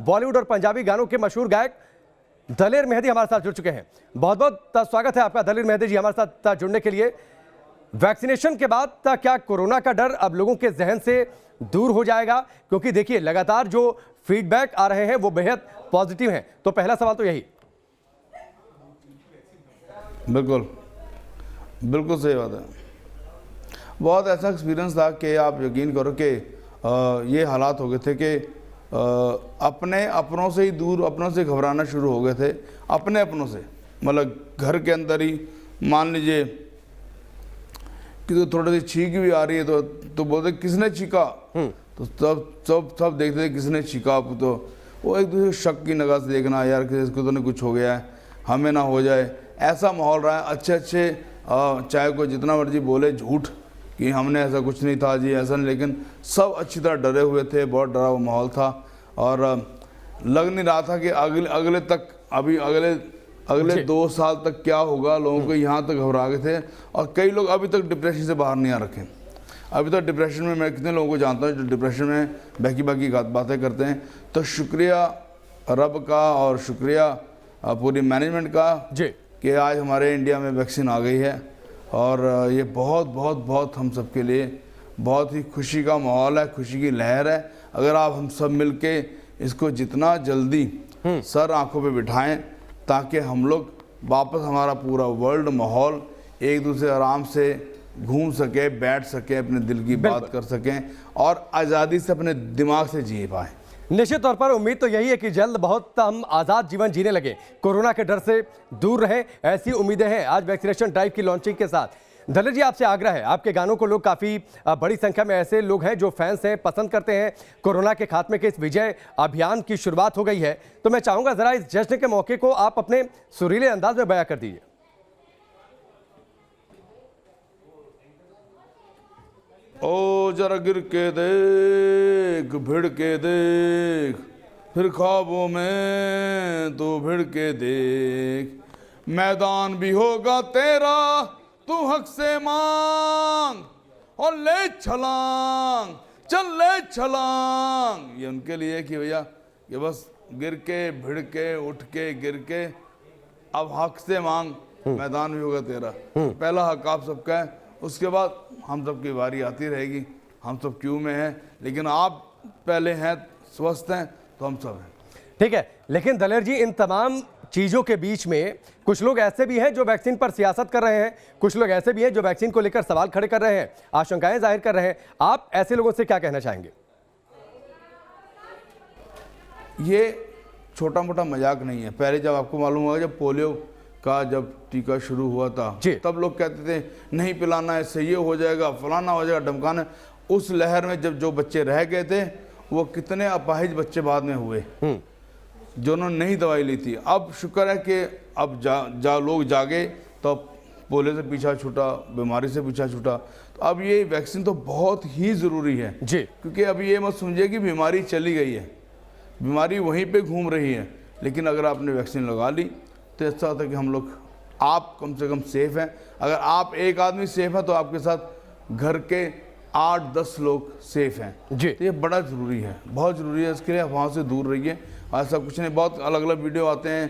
बॉलीवुड और पंजाबी गानों के मशहूर गायक दलेर मेहदी हमारे साथ जुड़ चुके हैं। बहुत बहुत स्वागत है आपका दलेर मेहदी जी हमारे साथ जुड़ने के लिए। वैक्सीनेशन के बाद क्या कोरोना का डर अब लोगों के जहन से दूर हो जाएगा? क्योंकि देखिए लगातार जो फीडबैक आ रहे हैं वो बेहद पॉजिटिव हैं। तो पहला सवाल तो यही। बिल्कुल बिल्कुल सही बात है। बहुत ऐसा एक्सपीरियंस था कि आप यकीन करो कि ये हालात हो गए थे कि अपने अपनों से ही दूर, अपनों से घबराना शुरू हो गए थे। अपने अपनों से मतलब घर के अंदर ही मान लीजिए कि तो थोड़ी सी छींक भी आ रही है तो बोलते किसने छींका, तो सब देखते थे किसने छींका। तो वो एक दूसरे शक की निगाह से देखना, यार किसको तो नहीं कुछ हो गया है, हमें ना हो जाए, ऐसा माहौल रहा है। अच्छे चाहे कोई जितना मर्जी बोले झूठ कि हमने ऐसा कुछ नहीं था जी, ऐसा नहीं, लेकिन सब अच्छी तरह डरे हुए थे। बहुत डरा हुआ माहौल था और लग नहीं रहा था कि अगले 2 साल तक क्या होगा। लोगों को यहाँ तक घबरा गए थे और कई लोग अभी तक डिप्रेशन से बाहर नहीं आ रखे। अभी तक डिप्रेशन में, मैं कितने लोगों को जानता हूँ जो डिप्रेशन में बाकी बातें करते हैं। तो शुक्रिया रब का और शुक्रिया पूरी मैनेजमेंट का जी कि आज हमारे इंडिया में वैक्सीन आ गई है और ये बहुत हम सब के लिए बहुत ही खुशी का माहौल है, खुशी की लहर है। अगर आप हम सब मिलके इसको जितना जल्दी सर आंखों पे बिठाएं ताकि हम लोग वापस हमारा पूरा वर्ल्ड माहौल एक दूसरे आराम से घूम सके, बैठ सके, अपने दिल की बात कर सकें और आज़ादी से अपने दिमाग से जी पाएँ। निश्चित तौर पर उम्मीद तो यही है कि जल्द बहुत हम आज़ाद जीवन जीने लगे, कोरोना के डर से दूर रहें, ऐसी उम्मीदें हैं आज वैक्सीनेशन ड्राइव की लॉन्चिंग के साथ। दलेर जी आपसे आग्रह है, आपके गानों को लोग काफ़ी बड़ी संख्या में ऐसे लोग हैं जो फैंस हैं, पसंद करते हैं। कोरोना के खात्मे के इस विजय अभियान की शुरुआत हो गई है, तो मैं चाहूँगा ज़रा इस जश्न के मौके को आप अपने सुरीले अंदाज में बयां कर दीजिए। ओ जरा गिर के देख, भिड़ के देख, फिर ख्वाबों में तो भिड़ के देख, मैदान भी होगा तेरा, तू हक से मांग और ले छलांग, चल ले छलांग। ये उनके लिए कि भैया ये बस गिर के, भिड़ के, उठ के, गिर के, अब हक से मांग, मैदान भी होगा तेरा। पहला हक आप सबका है, उसके बाद हम सब की बारी आती रहेगी। हम सब क्यू में हैं, लेकिन आप पहले हैं, स्वस्थ हैं तो हम सब हैं। ठीक है, लेकिन दलेर जी इन तमाम चीज़ों के बीच में कुछ लोग ऐसे भी हैं जो वैक्सीन पर सियासत कर रहे हैं, कुछ लोग ऐसे भी हैं जो वैक्सीन को लेकर सवाल खड़े कर रहे हैं, आशंकाएं जाहिर कर रहे हैं। आप ऐसे लोगों से क्या कहना चाहेंगे? ये छोटा मोटा मजाक नहीं है। पहले जब आपको मालूम होगा जब पोलियो का जब टीका शुरू हुआ था तब लोग कहते थे नहीं पिलाना, इससे ये हो जाएगा, फलाना हो जाएगा, धमकाना। उस लहर में जब जो बच्चे रह गए थे वो कितने अपाहिज बच्चे बाद में हुए जिन्होंने नहीं दवाई ली थी। अब शुक्र है कि अब लोग जागे तो पोलियो से पीछा छूटा, बीमारी से पीछा छूटा। तो अब ये वैक्सीन तो बहुत ही ज़रूरी है जी, क्योंकि अब ये मत समझिए कि बीमारी चली गई है, बीमारी वहीं पे घूम रही है। लेकिन अगर आपने वैक्सीन लगा ली तो ऐसा होता है कि हम लोग, आप कम से कम सेफ हैं। अगर आप एक आदमी सेफ है तो आपके साथ घर के 8-10 लोग सेफ हैं जी। तो ये बड़ा ज़रूरी है, बहुत ज़रूरी है। इसके लिए अफवाह से दूर रहिए। ऐसा कुछ नहीं, बहुत अलग अलग वीडियो आते हैं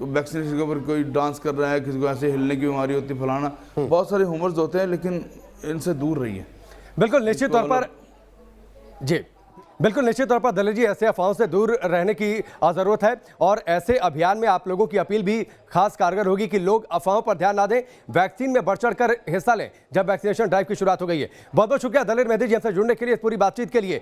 वैक्सीनेशन के ऊपर, कोई डांस कर रहा है, किसी को ऐसे हिलने की बीमारी होती, फलाना, बहुत सारे ह्यूमर्स होते हैं, लेकिन इनसे दूर रहिए। बिल्कुल निश्चित तौर पर जी, बिल्कुल निश्चित तौर पर दलेर जी ऐसे अफवाहों से दूर रहने की ज़रूरत है और ऐसे अभियान में आप लोगों की अपील भी खास कारगर होगी कि लोग अफवाहों पर ध्यान ना दें, वैक्सीन में बढ़ चढ़कर हिस्सा लें जब वैक्सीनेशन ड्राइव की शुरुआत हो गई है। बहुत बहुत शुक्रिया दलेर मेहदी जी हमसे जुड़ने के लिए, इस पूरी बातचीत के लिए।